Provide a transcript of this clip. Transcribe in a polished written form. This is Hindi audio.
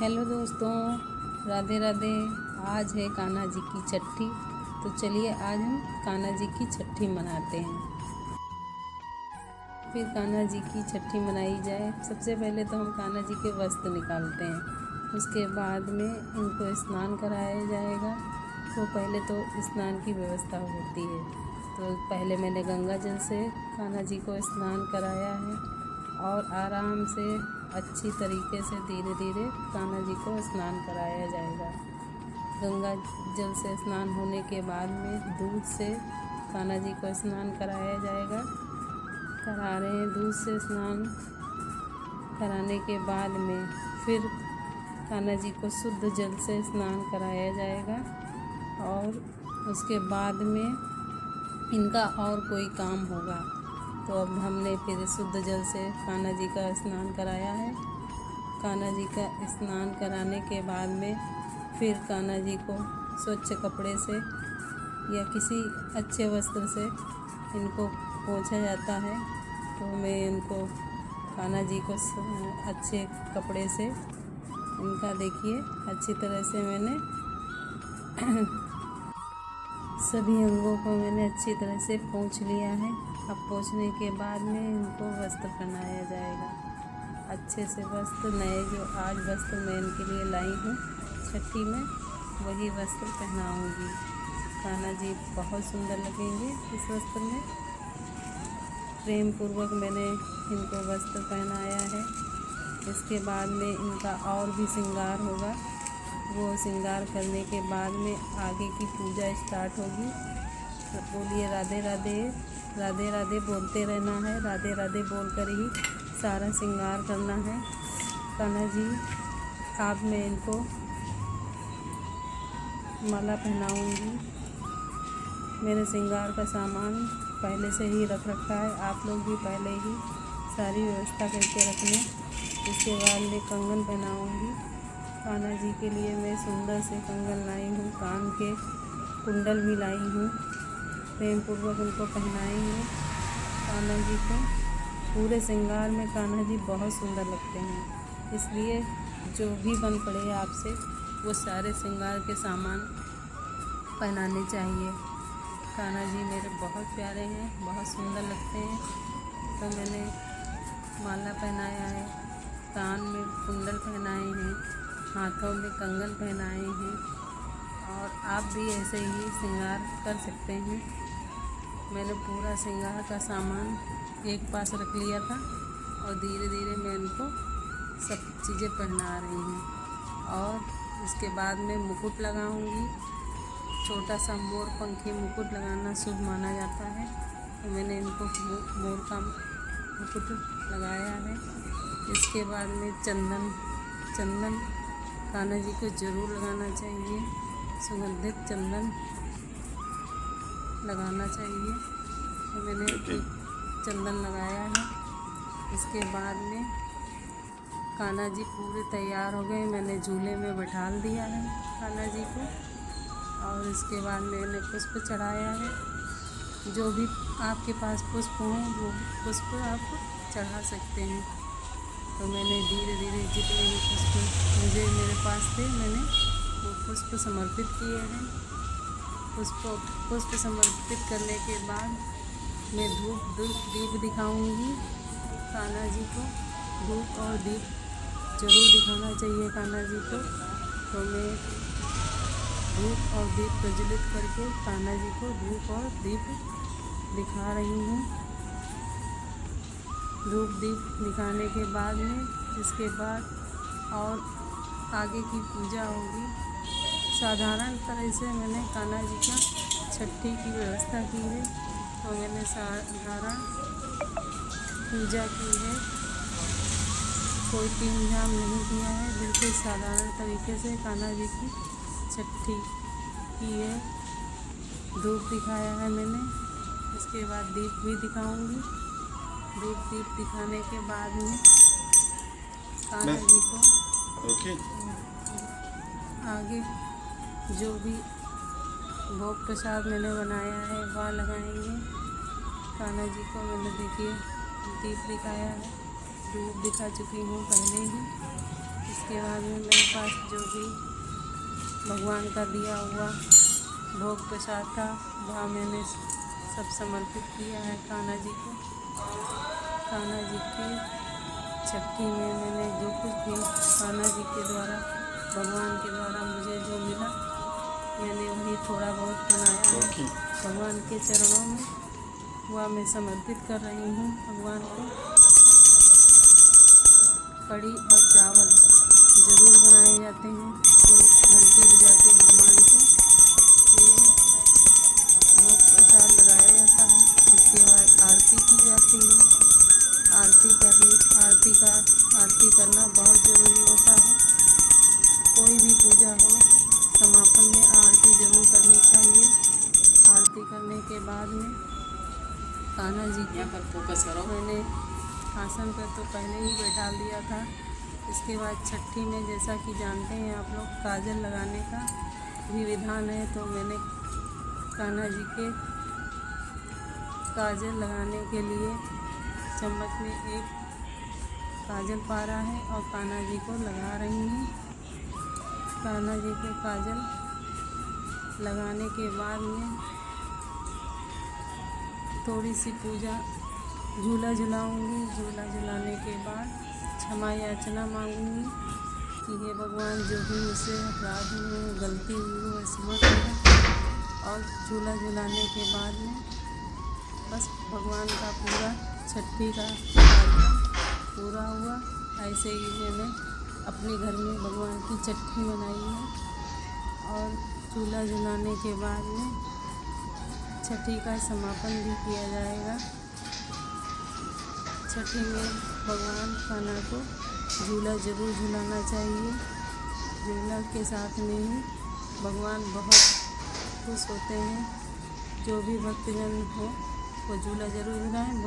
हेलो दोस्तों, राधे राधे। आज है कान्हा जी की छठी। तो चलिए आज हम कान्हा जी की छठी मनाते हैं। फिर कान्हा जी की छठी मनाई जाए, सबसे पहले तो हम कान्हा जी के वस्त्र निकालते हैं। उसके बाद में इनको स्नान कराया जाएगा। तो पहले तो स्नान की व्यवस्था होती है। तो पहले मैंने गंगा जल से कान्हा जी को स्नान कराया है और आराम से अच्छी तरीके से धीरे धीरे कान्हा जी को स्नान कराया जाएगा। गंगा जल से स्नान होने के बाद में दूध से कान्हा जी को स्नान कराया जाएगा। करा रहे हैं, दूध से स्नान कराने के बाद में फिर कान्हा जी को शुद्ध जल से स्नान कराया जाएगा। और उसके बाद में इनका और कोई काम होगा। तो अब हमने फिर शुद्ध जल से कान्हा जी का स्नान कराया है। कान्हा जी का स्नान कराने के बाद में फिर कान्हा जी को स्वच्छ कपड़े से या किसी अच्छे वस्त्र से इनको पोंछा जाता है। तो मैं इनको कान्हा जी को अच्छे कपड़े से इनका देखिए अच्छी तरह से मैंने सभी अंगों को मैंने अच्छी तरह से पोंछ लिया है। अब पोंछने के बाद में इनको वस्त्र पहनाया जाएगा। अच्छे से वस्त्र नए, जो आज वस्त्र मैं इनके लिए लाई हूँ छठी में, वही वस्त्र पहनाऊँगी। कान्हा जी बहुत सुंदर लगेंगे इस वस्त्र में। प्रेम पूर्वक मैंने इनको वस्त्र पहनाया है। इसके बाद में इनका और भी श्रृंगार होगा। वो श्रृंगार करने के बाद में आगे की पूजा स्टार्ट होगी। तो बोलिए राधे राधे। राधे राधे बोलते रहना है। राधे राधे बोलकर ही सारा श्रृंगार करना है। कान्हा जी आप मैं इनको माला पहनाऊंगी। मेरे श्रृंगार का सामान पहले से ही रख रखा है। आप लोग भी पहले ही सारी व्यवस्था करके रख लें। इसके बाद मैं कंगन पहनाऊंगी। कान्हा जी के लिए मैं सुंदर से कंगन लाई हूँ, कान के कुंडल भी लाई हूँ। प्रेम पूर्वक उनको पहनाएंगे कान्हा जी को। पूरे श्रृंगार में कान्हा जी बहुत सुंदर लगते हैं। इसलिए जो भी बन पड़े आपसे वो सारे श्रृंगार के सामान पहनाने चाहिए। कान्हा जी मेरे बहुत प्यारे हैं, बहुत सुंदर लगते हैं। तो मैंने माला पहनाया है, कान में कुंडल पहनाए हैं, हाथों में कंगन पहनाए हैं। और आप भी ऐसे ही श्रृंगार कर सकते हैं। मैंने पूरा श्रृंगार का सामान एक पास रख लिया था और धीरे धीरे मैं इनको सब चीज़ें पहना रही हूँ। और उसके बाद में मुकुट लगाऊंगी। छोटा सा मोर पंखी मुकुट लगाना शुभ माना जाता है। तो मैंने इनको मोर का मुकुट लगाया है। इसके बाद में चंदन कान्हा जी को ज़रूर लगाना चाहिए। सुगंधित चंदन लगाना चाहिए। तो मैंने चंदन लगाया है। इसके बाद में कान्हा जी पूरे तैयार हो गए। मैंने झूले में बैठाल दिया है कान्हा जी को। और इसके बाद मैंने पुष्प चढ़ाया है। जो भी आपके पास पुष्प हों वो पुष्प आप चढ़ा सकते हैं। तो मैंने धीरे धीरे जितने भी पुष्प मुझे मेरे पास थे मैंने वो पुष्प समर्पित किए हैं। पुष्प समर्पित करने के बाद मैं धूप दीप दिखाऊंगी कान्हा जी को। धूप और दीप ज़रूर दिखाना चाहिए कान्हा जी को। तो मैं धूप और दीप प्रज्वलित करके कान्हा जी को धूप और दीप दिखा रही हूँ। धूप दीप दिखाने के बाद में इसके बाद और आगे की पूजा होगी। साधारण तरह से मैंने कान्हा जी का छठी की व्यवस्था की है। तो मैंने साधारण पूजा की है, कोई तीम झाम नहीं किया है। बिल्कुल साधारण तरीके से कान्हा जी की छठी की है। धूप दिखाया है मैंने। इसके बाद दीप भी दिखाऊंगी। धूप दीप दिखाने के बाद में कान्हा जी को आगे जो भी भोग प्रसाद मैंने बनाया है वह लगाएंगे। कान्हा जी को मैंने देखिए दीप दिखाया है, धूप दिखा चुकी हूँ पहले ही। इसके बाद में मेरे पास जो भी भगवान का दिया हुआ भोग प्रसाद था वह मैंने सब समर्पित किया है कान्हा जी को। कान्हा जी की छठी में मैंने जो कुछ भी कान्हा जी के द्वारा भगवान के द्वारा मुझे जो मिला मैंने वही थोड़ा बहुत बनाया है भगवान के चरणों में, वह मैं समर्पित कर रही हूँ भगवान को। कढ़ी और चावल ज़रूर बनाए जाते हैं तो घंटी बजा के भगवान को ये भोग प्रसाद लगाया जाता है। इसके बाद आरती की जाती है। आरती करना बहुत ज़रूरी होता है। कोई भी पूजा हो समापन में आरती ज़रूर करनी चाहिए। आरती करने के बाद में कान्हा जी को फोकस करो। मैंने आसन पर तो पहले ही बैठा दिया था। इसके बाद छठी में जैसा कि जानते हैं आप लोग काजल लगाने का भी विधान है, तो मैंने कान्हा जी के काजल लगाने के लिए चम्मच में एक काजल पारा है और कान्हा जी को लगा रही हूँ। कान्हा जी को काजल लगाने के बाद में थोड़ी सी पूजा झूला झुलाऊँगी। झूला झुलाने के बाद क्षमा याचना मांगूंगी कि हे भगवान जो भी मुझसे अपराध हुए गलती हुई हो क्षमा करें। और झूला झुलाने के बाद में बस भगवान का पूरा छठी का कार्यक्रम पूरा हुआ। ऐसे ही मैंने अपने घर में भगवान की छठी मनाई है और झूला झुलाने के बाद में छठी का समापन भी किया जाएगा। छठी में भगवान कान्हा को झूला ज़रूर झुलाना चाहिए। झूला के साथ में ही भगवान बहुत खुश होते हैं। जो भी भक्तजन हो वो झूला ज़रूर झुलाएं।